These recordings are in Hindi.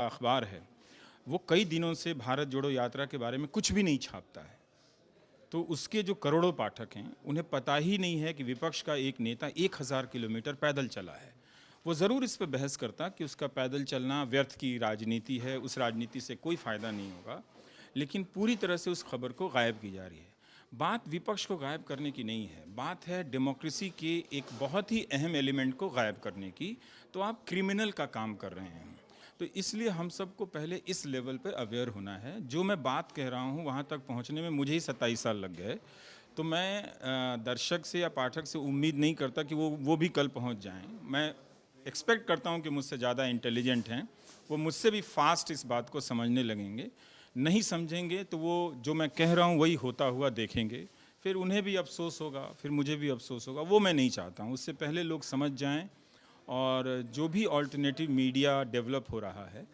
अखबार है वो कई दिनों से भारत जोड़ो यात्रा के बारे में कुछ भी नहीं छापता है। तो उसके जो करोड़ों पाठक हैं उन्हें पता ही नहीं है कि विपक्ष का एक नेता 1000 किलोमीटर पैदल चला है। वो ज़रूर इस पर बहस करता कि उसका पैदल चलना व्यर्थ की राजनीति है, उस राजनीति से कोई फ़ायदा नहीं होगा, लेकिन पूरी तरह से उस खबर को गायब की जा रही है। बात विपक्ष को गायब करने की नहीं है, बात है डेमोक्रेसी के एक बहुत ही अहम एलिमेंट को गायब करने की। तो आप क्रिमिनल का काम कर रहे हैं। तो इसलिए हम सबको पहले इस लेवल पर अवेयर होना है। जो मैं बात कह रहा हूँ वहाँ तक पहुँचने में मुझे ही 27 साल लग गए। तो मैं दर्शक से या पाठक से उम्मीद नहीं करता कि वो भी कल पहुँच जाएं। मैं एक्सपेक्ट करता हूँ कि मुझसे ज़्यादा इंटेलिजेंट हैं, वो मुझसे भी फास्ट इस बात को समझने लगेंगे। नहीं समझेंगे तो वो जो मैं कह रहा हूँ वही होता हुआ देखेंगे, फिर उन्हें भी अफसोस होगा, फिर मुझे भी अफसोस होगा। वो मैं नहीं चाहता हूँ। उससे पहले लोग समझ जाएं और जो भी ऑल्टरनेटिव मीडिया डेवलप हो रहा है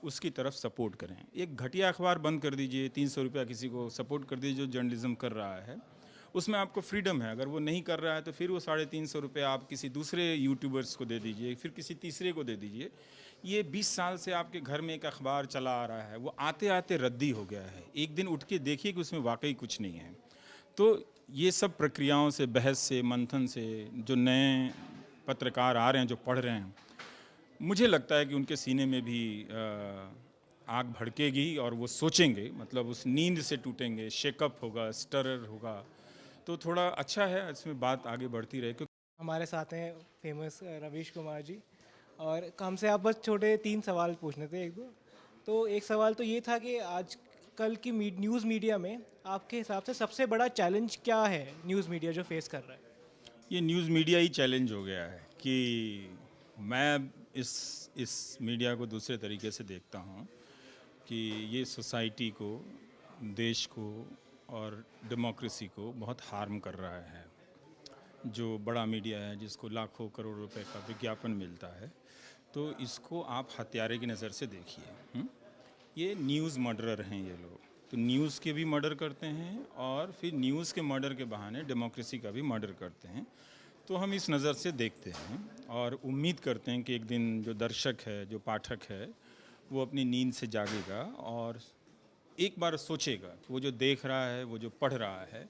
उसकी तरफ सपोर्ट करें। एक घटिया अखबार बंद कर दीजिए, 300 रुपया किसी को सपोर्ट कर दीजिए जो जर्नलिज्म कर रहा है, उसमें आपको फ्रीडम है। अगर वो नहीं कर रहा है तो फिर वो 350 रुपये आप किसी दूसरे यूट्यूबर्स को दे दीजिए, फिर किसी तीसरे को दे दीजिए। ये 20 साल से आपके घर में एक अखबार चला आ रहा है, वो आते आते रद्दी हो गया है। एक दिन उठ के देखिए कि उसमें वाकई कुछ नहीं है। तो ये सब प्रक्रियाओं से, बहस से, मंथन से जो नए पत्रकार आ रहे हैं, जो पढ़ रहे हैं, मुझे लगता है कि उनके सीने में भी आग भड़केगी और वो सोचेंगे, मतलब उस नींद से टूटेंगे, शेकअप होगा, स्टरर होगा। तो थोड़ा अच्छा है, इसमें बात आगे बढ़ती रहे। क्योंकि हमारे साथ हैं फेमस रवीश कुमार जी, और हमसे आप बस छोटे 3 सवाल पूछने थे, एक दो। तो एक सवाल तो ये था कि आज कल की न्यूज़ मीडिया में आपके हिसाब से सबसे बड़ा चैलेंज क्या है न्यूज़ मीडिया जो फेस कर रहा है? ये न्यूज़ मीडिया ही चैलेंज हो गया है कि मैं इस मीडिया को दूसरे तरीके से देखता हूँ कि ये सोसाइटी को, देश को और डेमोक्रेसी को बहुत हार्म कर रहा है। जो बड़ा मीडिया है जिसको लाखों करोड़ रुपए का विज्ञापन मिलता है, तो इसको आप हत्यारे की नज़र से देखिए। ये न्यूज़ मर्डरर हैं ये लोग। तो न्यूज़ के भी मर्डर करते हैं और फिर न्यूज़ के मर्डर के बहाने डेमोक्रेसी का भी मर्डर करते हैं। तो हम इस नज़र से देखते हैं और उम्मीद करते हैं कि एक दिन जो दर्शक है, जो पाठक है, वो अपनी नींद से जागेगा और एक बार सोचेगा कि वो जो देख रहा है, वो जो पढ़ रहा है,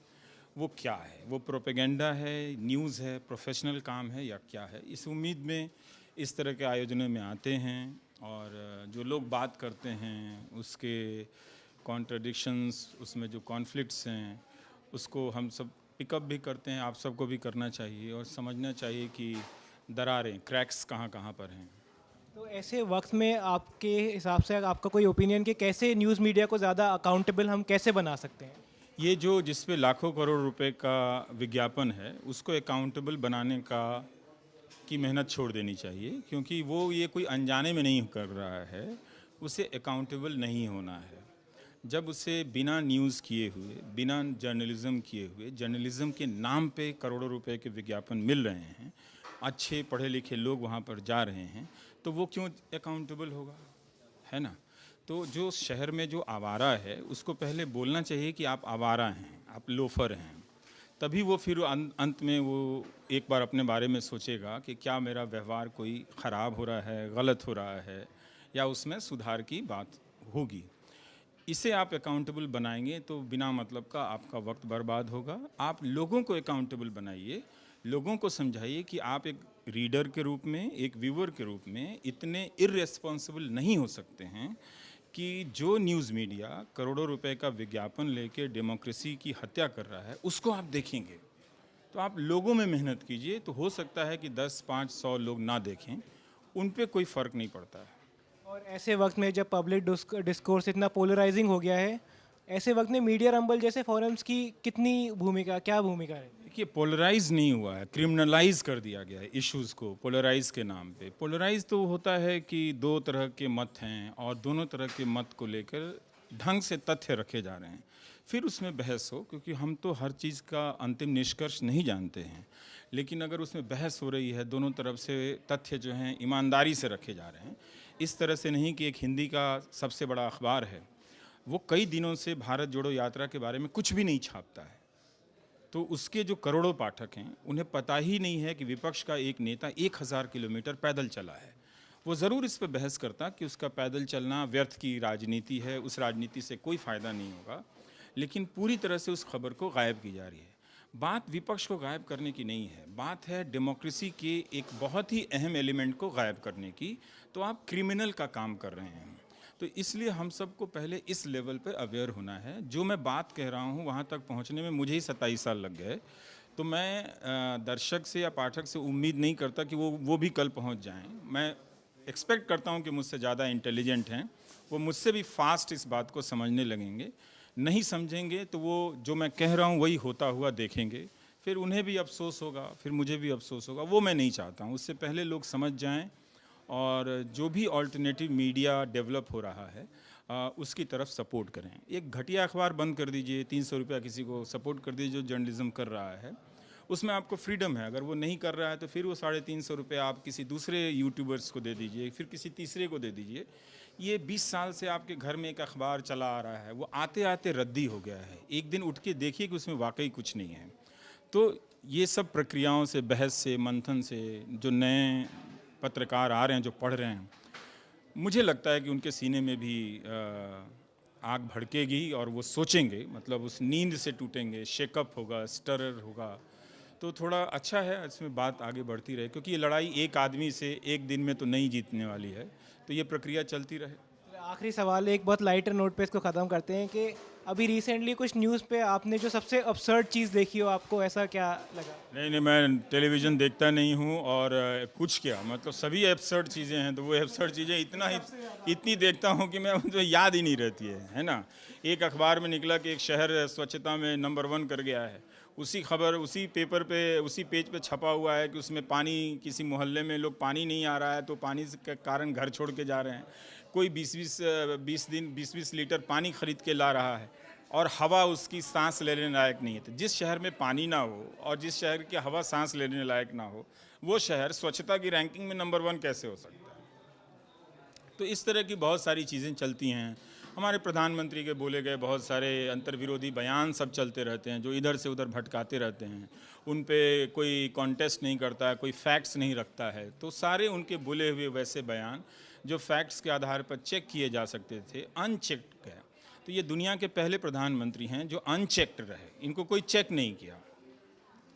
वो क्या है, वो प्रोपेगेंडा है, न्यूज़ है, प्रोफेशनल काम है या क्या है। इस उम्मीद में इस तरह के आयोजनों में आते हैं और जो लोग बात करते हैं उसके कॉन्ट्रडिक्शंस, उसमें जो कॉन्फ्लिक्ट्स हैं, उसको हम सब पिकअप भी करते हैं। आप सबको भी करना चाहिए और समझना चाहिए कि दरारें, क्रैक्स कहाँ कहाँ पर हैं। तो ऐसे वक्त में आपके हिसाब से आपका कोई ओपिनियन कि कैसे न्यूज़ मीडिया को ज़्यादा अकाउंटेबल हम कैसे बना सकते हैं? ये जो जिस पे लाखों करोड़ रुपए का विज्ञापन है, उसको अकाउंटेबल बनाने का की मेहनत छोड़ देनी चाहिए, क्योंकि वो ये कोई अनजाने में नहीं कर रहा है, उसे अकाउंटेबल नहीं होना है। जब उसे बिना न्यूज़ किए हुए, बिना जर्नलिज़्म किए हुए, जर्नलिज़्म के नाम पे करोड़ों रुपए के विज्ञापन मिल रहे हैं, अच्छे पढ़े लिखे लोग वहाँ पर जा रहे हैं, तो वो क्यों अकाउंटेबल होगा, है ना? तो जो शहर में जो आवारा है उसको पहले बोलना चाहिए कि आप आवारा हैं, आप लोफर हैं। तभी वो फिर अंत में वो एक बार अपने बारे में सोचेगा कि क्या मेरा व्यवहार कोई ख़राब हो रहा है, गलत हो रहा है, या उसमें सुधार की बात होगी। इसे आप अकाउंटेबल बनाएंगे तो बिना मतलब का आपका वक्त बर्बाद होगा। आप लोगों को अकाउंटेबल बनाइए, लोगों को समझाइए कि आप एक रीडर के रूप में, एक व्यूअर के रूप में इतने इर्रेस्पॉन्सिबल नहीं हो सकते हैं कि जो न्यूज़ मीडिया करोड़ों रुपए का विज्ञापन लेके डेमोक्रेसी की हत्या कर रहा है उसको आप देखेंगे। तो आप लोगों में मेहनत कीजिए, तो हो सकता है कि 10, 5, 100 लोग ना देखें, उन पे कोई फ़र्क नहीं पड़ता है। और ऐसे वक्त में जब पब्लिक डिस्कोर्स इतना पोलराइजिंग हो गया है, ऐसे वक्त में मीडिया रंबल जैसे फोरम्स की क्या भूमिका है? देखिए, पोलराइज नहीं हुआ है, क्रिमिनलाइज कर दिया गया है इश्यूज़ को पोलराइज के नाम पे। पोलराइज तो होता है कि दो तरह के मत हैं और दोनों तरह के मत को लेकर ढंग से तथ्य रखे जा रहे हैं, फिर उसमें बहस हो, क्योंकि हम तो हर चीज़ का अंतिम निष्कर्ष नहीं जानते हैं। लेकिन अगर उसमें बहस हो रही है, दोनों तरफ से तथ्य जो हैं ईमानदारी से रखे जा रहे हैं, इस तरह से नहीं कि एक हिंदी का सबसे बड़ा अखबार है, वो कई दिनों से भारत जोड़ो यात्रा के बारे में कुछ भी नहीं छापता है। तो उसके जो करोड़ों पाठक हैं उन्हें पता ही नहीं है कि विपक्ष का एक नेता 1000 किलोमीटर पैदल चला है। वो ज़रूर इस पे बहस करता कि उसका पैदल चलना व्यर्थ की राजनीति है, उस राजनीति से कोई फ़ायदा नहीं होगा, लेकिन पूरी तरह से उस खबर को गायब की जा रही है। बात विपक्ष को गायब करने की नहीं है, बात है डेमोक्रेसी के एक बहुत ही अहम एलिमेंट को गायब करने की। तो आप क्रिमिनल का काम कर रहे हैं। तो इसलिए हम सबको पहले इस लेवल पर अवेयर होना है। जो मैं बात कह रहा हूँ वहाँ तक पहुँचने में मुझे ही 27 साल लग गए। तो मैं दर्शक से या पाठक से उम्मीद नहीं करता कि वो भी कल पहुँच जाएं। मैं एक्सपेक्ट करता हूँ कि मुझसे ज़्यादा इंटेलिजेंट हैं, वो मुझसे भी फास्ट इस बात को समझने लगेंगे। नहीं समझेंगे तो वो जो मैं कह रहा हूँ वही होता हुआ देखेंगे, फिर उन्हें भी अफसोस होगा, फिर मुझे भी अफसोस होगा। वो मैं नहीं चाहता हूँ। उससे पहले लोग समझ जाएं और जो भी ऑल्टरनेटिव मीडिया डेवलप हो रहा है उसकी तरफ सपोर्ट करें। एक घटिया अखबार बंद कर दीजिए, 300 रुपया किसी को सपोर्ट कर दीजिए जो जर्नलिज्म कर रहा है, उसमें आपको फ्रीडम है। अगर वो नहीं कर रहा है तो फिर वो 350 रुपये आप किसी दूसरे यूट्यूबर्स को दे दीजिए, फिर किसी तीसरे को दे दीजिए। ये 20 साल से आपके घर में एक अखबार चला आ रहा है, वो आते आते रद्दी हो गया है। एक दिन उठ के देखिए कि उसमें वाकई कुछ नहीं है। तो ये सब प्रक्रियाओं से, बहस से, मंथन से जो नए पत्रकार आ रहे हैं, जो पढ़ रहे हैं, मुझे लगता है कि उनके सीने में भी आग भड़केगी और वो सोचेंगे, मतलब उस नींद से टूटेंगे, शेकअप होगा, स्टरर होगा। तो थोड़ा अच्छा है इसमें बात आगे बढ़ती रहे, क्योंकि ये लड़ाई एक आदमी से एक दिन में तो नहीं जीतने वाली है। तो ये प्रक्रिया चलती रहे। आखिरी सवाल, एक बहुत लाइटर नोट पे इसको ख़त्म करते हैं कि अभी रिसेंटली कुछ न्यूज़ पे आपने जो सबसे अपसर्ड चीज़ देखी हो, आपको ऐसा क्या लगा? नहीं, मैं टेलीविज़न देखता नहीं हूँ और कुछ क्या, मतलब सभी एब्सर्ड चीज़ें हैं। तो वो एब्सर्ड चीज़ें इतनी देखता हूँ कि मैं मुझे याद ही नहीं रहती है ना। एक अखबार में निकला कि एक शहर स्वच्छता में नंबर 1 कर गया है। उसी खबर उसी पेपर पे, उसी पेज पे छपा हुआ है कि उसमें पानी, किसी मोहल्ले में लोग पानी नहीं आ रहा है तो पानी के कारण घर छोड़ के जा रहे हैं। कोई 20-20 लीटर पानी खरीद के ला रहा है और हवा उसकी सांस लेने लायक नहीं है। तो जिस शहर में पानी ना हो और जिस शहर की हवा सांस लेने लायक ना हो, वो शहर स्वच्छता की रैंकिंग में नंबर 1 कैसे हो सकता है? तो इस तरह की बहुत सारी चीज़ें चलती हैं। हमारे प्रधानमंत्री के बोले गए बहुत सारे अंतर्विरोधी बयान सब चलते रहते हैं, जो इधर से उधर भटकाते रहते हैं। उन पे कोई कॉन्टेस्ट नहीं करता है, कोई फैक्ट्स नहीं रखता है। तो सारे उनके बोले हुए वैसे बयान जो फैक्ट्स के आधार पर चेक किए जा सकते थे, अनचेक्ड गए। तो ये दुनिया के पहले प्रधानमंत्री हैं जो अनचेक्ड रहे, इनको कोई चेक नहीं किया।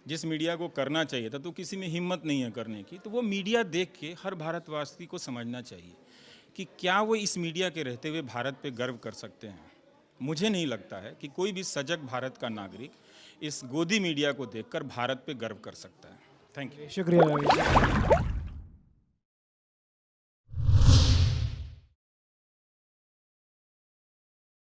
जिस मीडिया को करना चाहिए था तो किसी में हिम्मत नहीं है करने की। तो वो मीडिया देख के हर भारतवासी को समझना चाहिए कि क्या वो इस मीडिया के रहते हुए भारत पे गर्व कर सकते हैं। मुझे नहीं लगता है कि कोई भी सजग भारत का नागरिक इस गोदी मीडिया को देखकर भारत पे गर्व कर सकता है। Thank you. शुक्रिया रवि।